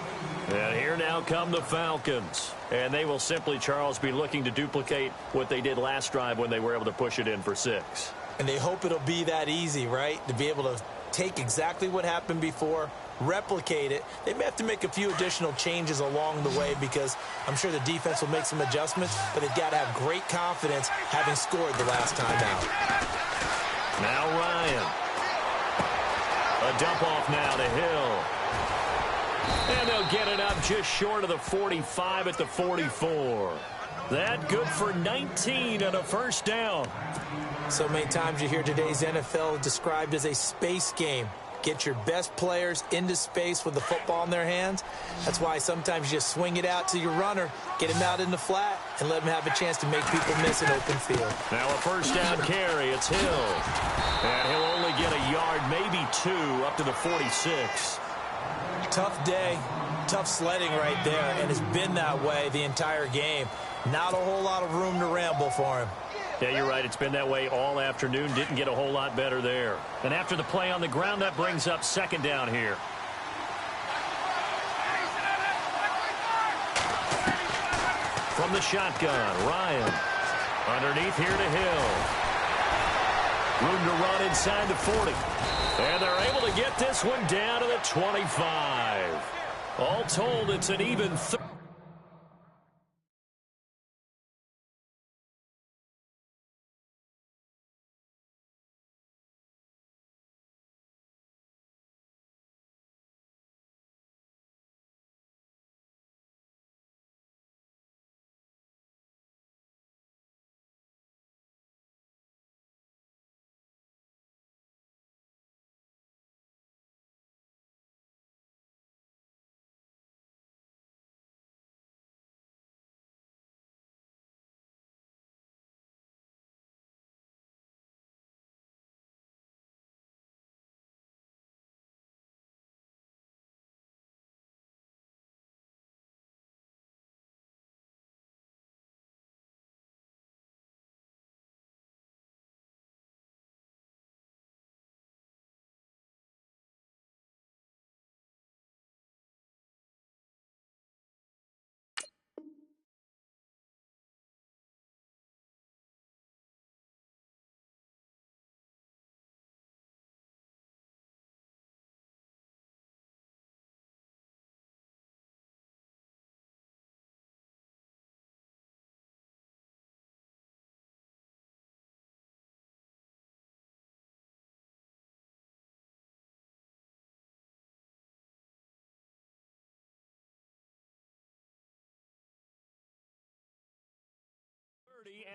And here now come the Falcons. And they will simply, Charles, be looking to duplicate what they did last drive when they were able to push it in for 6. And they hope it'll be that easy, right? To be able to take exactly what happened before, replicate it. They may have to make a few additional changes along the way because I'm sure the defense will make some adjustments, but they've got to have great confidence having scored the last time out. Now Ryan. A dump off now to Hill. And they'll get it up just short of the 45 at the 44. That good for 19 and a first down. So many times you hear today's NFL described as a space game. Get your best players into space with the football in their hands. That's why sometimes you just swing it out to your runner, get him out in the flat, and let him have a chance to make people miss an open field. Now a first down carry. It's Hill. And he'll only get a yard, maybe 2, up to the 46. Tough day, tough sledding right there, and it's been that way the entire game. Not a whole lot of room to ramble for him. Yeah, you're right. It's been that way all afternoon. Didn't get a whole lot better there. And after the play on the ground, that brings up second down here. From the shotgun, Ryan. Underneath here to Hill. Room to run inside the 40. And they're able to get this one down to the 25. All told, it's an even 30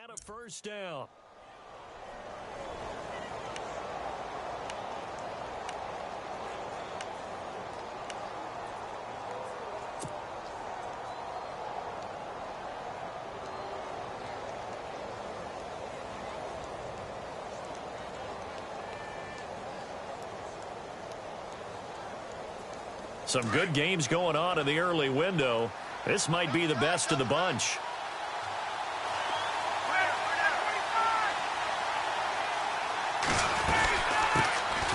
and a first down. Some good games going on in the early window. This might be the best of the bunch.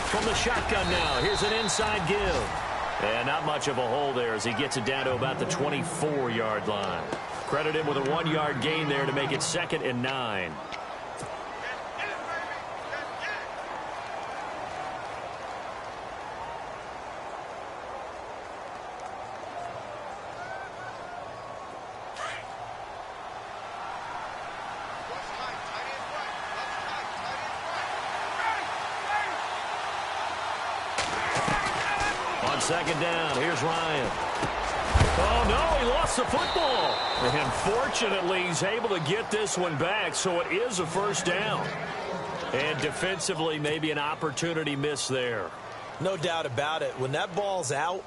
From the shotgun now, here's an inside give. And not much of a hole there as he gets it down to about the 24-yard line. Credit him with a 1-yard gain there to make it 2nd and 9. Second down, here's Ryan. Oh, no, he lost the football. And fortunately, he's able to get this one back, so it is a first down. And defensively, maybe an opportunity miss there. No doubt about it. When that ball's out,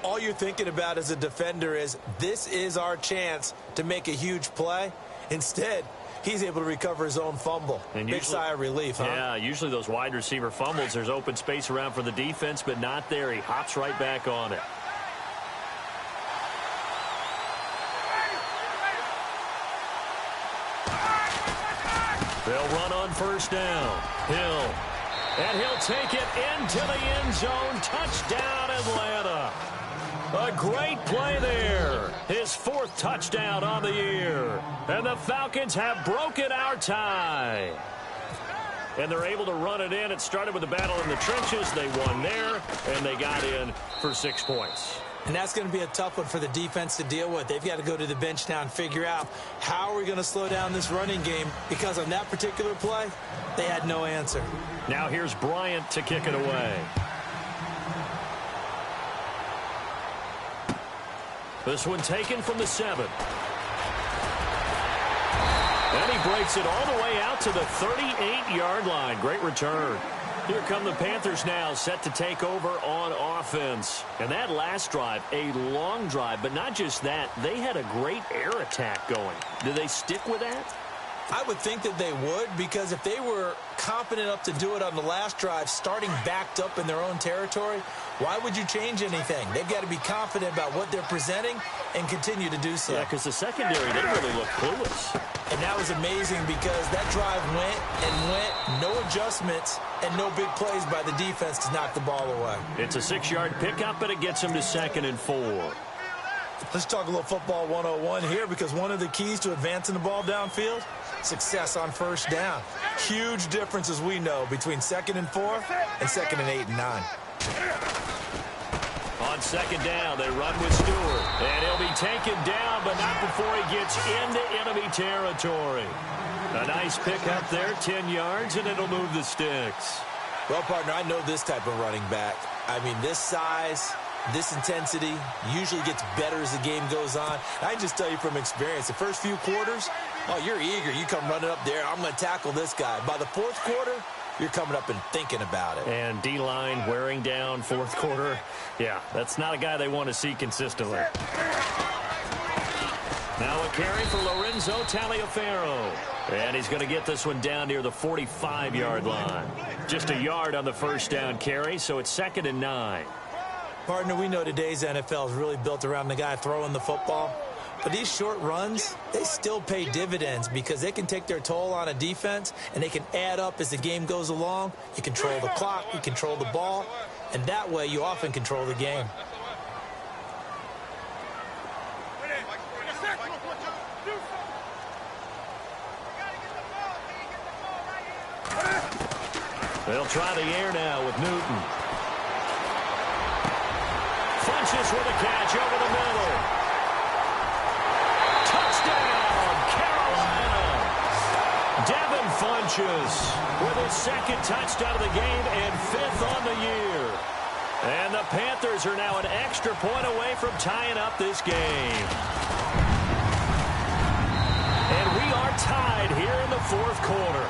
all you're thinking about as a defender is, this is our chance to make a huge play. Instead, he's able to recover his own fumble. And big sigh of relief, huh? Yeah, usually those wide receiver fumbles, there's open space around for the defense, but not there. He hops right back on it. They'll run on first down. Hill. And he'll take it into the end zone. Touchdown, Atlanta. A great play there. His 4th touchdown on the year. And the Falcons have broken our tie. And they're able to run it in. It started with a battle in the trenches. They won there, and they got in for 6 points. And that's going to be a tough one for the defense to deal with. They've got to go to the bench now and figure out how are we going to slow down this running game, because on that particular play, they had no answer. Now here's Bryant to kick it away. This one taken from the 7. And he breaks it all the way out to the 38-yard line. Great return. Here come the Panthers now, set to take over on offense. And that last drive, a long drive, but not just that. They had a great air attack going. Do they stick with that? I would think that they would, because if they were confident enough to do it on the last drive, starting backed up in their own territory, why would you change anything? They've got to be confident about what they're presenting and continue to do so. Yeah, because the secondary, they really look clueless. And that was amazing because that drive went and went, no adjustments and no big plays by the defense to knock the ball away. It's a 6-yard pickup, but it gets them to 2nd and 4. Let's talk a little football 101 here, because one of the keys to advancing the ball downfield, success on first down. Huge difference, as we know, between 2nd and 4 and 2nd and 8 and 9. On 2nd down, they run with Stewart. And he'll be taken down, but not before he gets into enemy territory. A nice pickup there, 10 yards, and it'll move the sticks. Well, partner, I know this type of running back. I mean, this size, this intensity usually gets better as the game goes on. I can just tell you from experience, the first few quarters, oh, you're eager. You come running up there, I'm going to tackle this guy. By the fourth quarter, you're coming up and thinking about it. And D-line wearing down fourth quarter. Yeah, that's not a guy they want to see consistently. Now a carry for Lorenzo Taliaferro. And he's going to get this one down near the 45-yard line. Just a yard on the first down carry, so it's 2nd and 9. Partner, we know today's NFL is really built around the guy throwing the football. But these short runs, they still pay dividends because they can take their toll on a defense, and they can add up as the game goes along. You control the clock, you control the ball, and that way you often control the game. They'll try the air now with Newton. Funches with a catch over the middle. Touchdown, Carolina. Devin Funches with his 2nd touchdown of the game and 5th on the year. And the Panthers are now an extra point away from tying up this game. And we are tied here in the fourth quarter.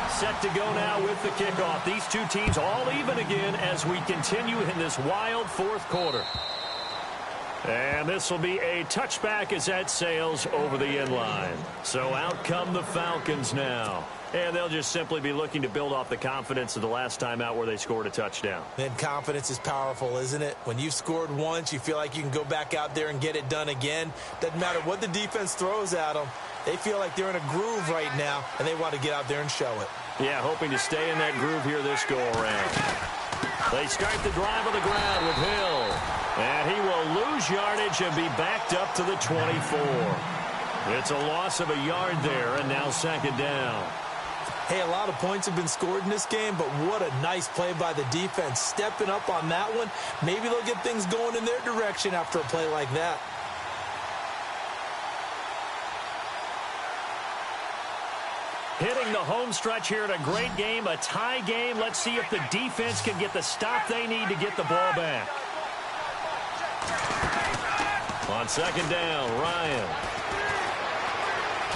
Set to go now with the kickoff. These two teams all even again as we continue in this wild fourth quarter. And this will be a touchback as that sails over the end line. So out come the Falcons now. And they'll just simply be looking to build off the confidence of the last time out where they scored a touchdown. And confidence is powerful, isn't it? When you've scored once, you feel like you can go back out there and get it done again. Doesn't matter what the defense throws at them. They feel like they're in a groove right now, and they want to get out there and show it. Yeah, hoping to stay in that groove here this go-around. They start the drive on the ground with Hill. And he will lose yardage and be backed up to the 24. It's a loss of a yard there, and now 2nd down. Hey, a lot of points have been scored in this game, but what a nice play by the defense. Stepping up on that one. Maybe they'll get things going in their direction after a play like that. Hitting the home stretch here in a great game, a tie game. Let's see if the defense can get the stop they need to get the ball back. On 2nd down, Ryan.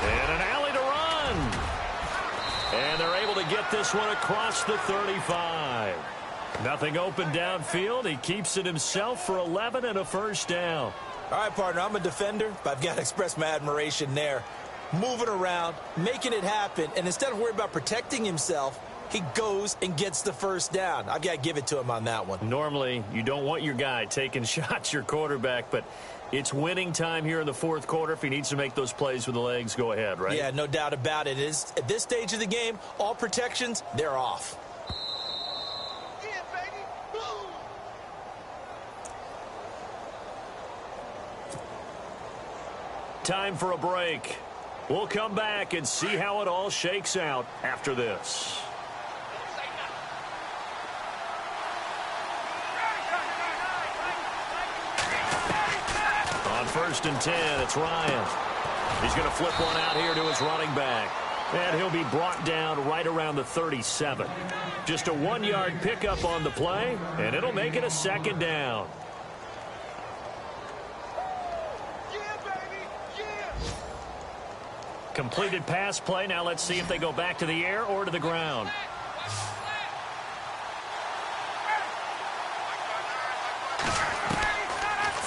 And an alley to run. And they're able to get this one across the 35. Nothing open downfield. He keeps it himself for 11 and a first down. All right, partner, I'm a defender, but I've got to express my admiration there. Moving around, making it happen, and instead of worrying about protecting himself, he goes and gets the first down. I've got to give it to him on that one. Normally, you don't want your guy taking shots, your quarterback, but it's winning time here in the fourth quarter. If he needs to make those plays with the legs, go ahead, right? Yeah, no doubt about it. At this stage of the game, all protections, they're off. Time for a break. We'll come back and see how it all shakes out after this. On 1st and 10, it's Ryan. He's going to flip one out here to his running back. And he'll be brought down right around the 37. Just a 1-yard pickup on the play, and it'll make it a 2nd down. Completed pass play. Now let's see if they go back to the air or to the ground.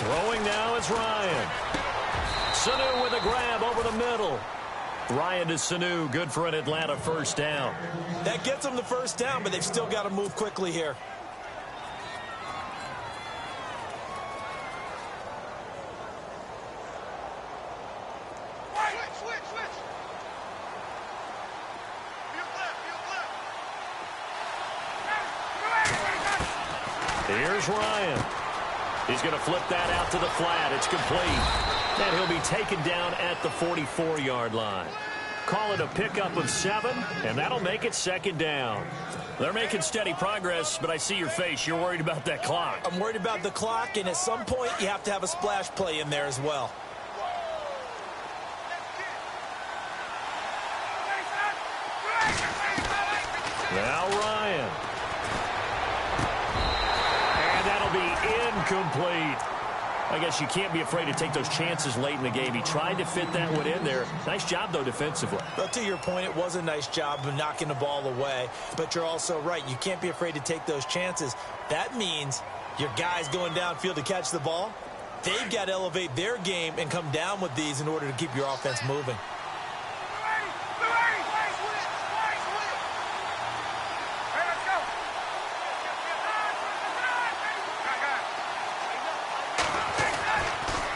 Throwing now is Ryan. Sanu with a grab over the middle. Ryan to Sanu, good for an Atlanta first down. That gets them the first down, but they've still got to move quickly here. Here's Ryan. He's going to flip that out to the flat. It's complete. And he'll be taken down at the 44-yard line. Call it a pickup of 7, and that'll make it second down. They're making steady progress, but I see your face. You're worried about that clock. I'm worried about the clock, and at some point, you have to have a splash play in there as well. Now Ryan. And that'll be incomplete. I guess you can't be afraid to take those chances late in the game. He tried to fit that one in there. Nice job, though, defensively. Well, to your point, it was a nice job of knocking the ball away. But you're also right. You can't be afraid to take those chances. That means your guys going downfield to catch the ball, they've got to elevate their game and come down with these in order to keep your offense moving.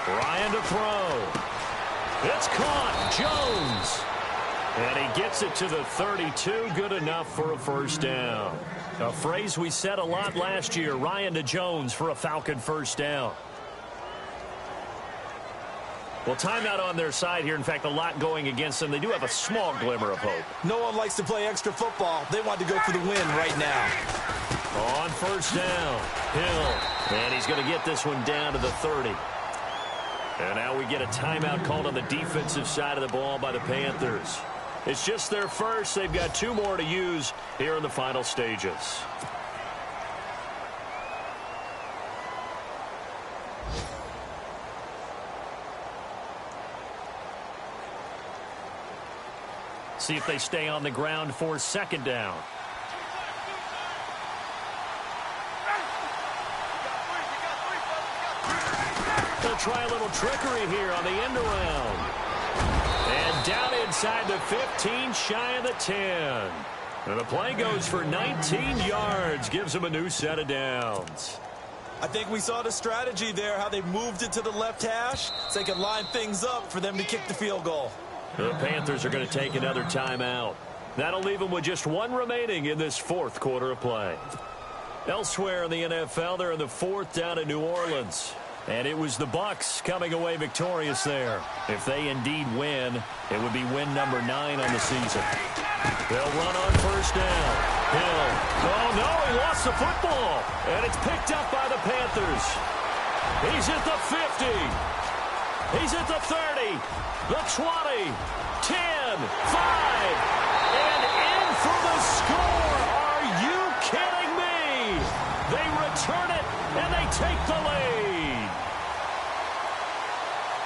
Ryan to throw. It's caught. Jones. And he gets it to the 32. Good enough for a first down. A phrase we said a lot last year. Ryan to Jones for a Falcon first down. Well, timeout on their side here. In fact, a lot going against them. They do have a small glimmer of hope. No one likes to play extra football. They want to go for the win right now. On first down, Hill. And he's going to get this one down to the 30. And now we get a timeout called on the defensive side of the ball by the Panthers. It's just their first. They've got 2 more to use here in the final stages. See if they stay on the ground for second down. They'll try a little trickery here on the end around. And down inside the 15, shy of the 10. And the play goes for 19 yards, gives them a new set of downs. I think we saw the strategy there, how they moved it to the left hash so they could line things up for them to kick the field goal. The Panthers are going to take another timeout. That'll leave them with just 1 remaining in this 4th quarter of play. Elsewhere in the NFL, they're in the 4th down in New Orleans. And it was the Bucs coming away victorious there. If they indeed win, it would be win number 9 on the season. They'll run on first down. Hill. Oh, no, he lost the football. And it's picked up by the Panthers. He's at the 50. He's at the 30. The 20. 10. 5. And in for the score. Are you kidding me? They return it, and they take the lead.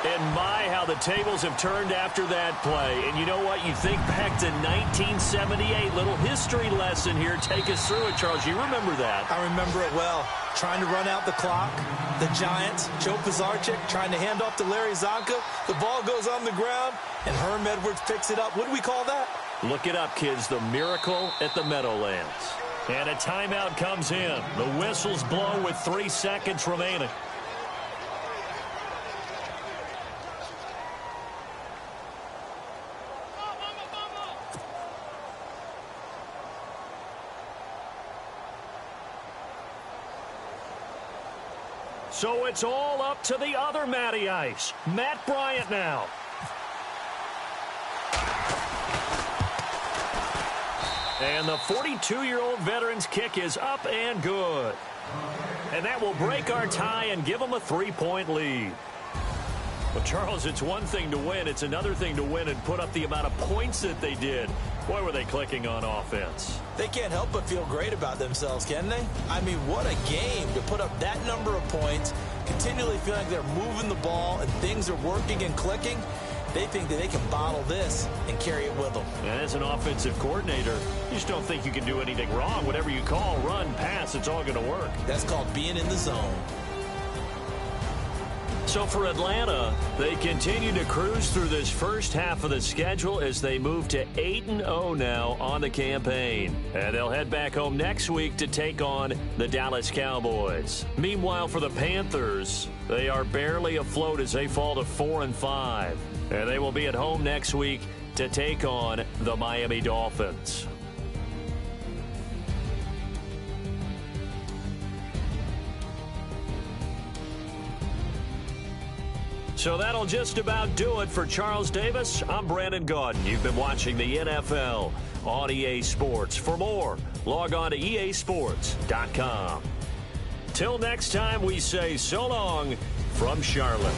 And my, how the tables have turned after that play. And you know what? You think back to 1978. Little history lesson here. Take us through it, Charles. You remember that. I remember it well. Trying to run out the clock. The Giants, Joe Pisarcik trying to hand off to Larry Zonka. The ball goes on the ground, and Herm Edwards picks it up. What do we call that? Look it up, kids. The miracle at the Meadowlands. And a timeout comes in. The whistles blow with 3 seconds remaining. So it's all up to the other Matty Ice. Matt Bryant now. And the 42-year-old veteran's kick is up and good. And that will break our tie and give them a 3-point lead. Well, Charles, it's one thing to win. It's another thing to win and put up the amount of points that they did. Boy, were they clicking on offense. They can't help but feel great about themselves, can they? I mean, what a game to put up that number of points, continually feeling like they're moving the ball and things are working and clicking. They think that they can bottle this and carry it with them. And as an offensive coordinator, you just don't think you can do anything wrong. Whatever you call, run, pass, it's all going to work. That's called being in the zone. So for Atlanta, they continue to cruise through this first half of the schedule as they move to 8-0 now on the campaign. And they'll head back home next week to take on the Dallas Cowboys. Meanwhile, for the Panthers, they are barely afloat as they fall to 4-5. And they will be at home next week to take on the Miami Dolphins. So that'll just about do it for Charles Davis. I'm Brandon Gaudin. You've been watching the NFL on EA Sports. For more, log on to easports.com. Till next time, we say so long from Charlotte.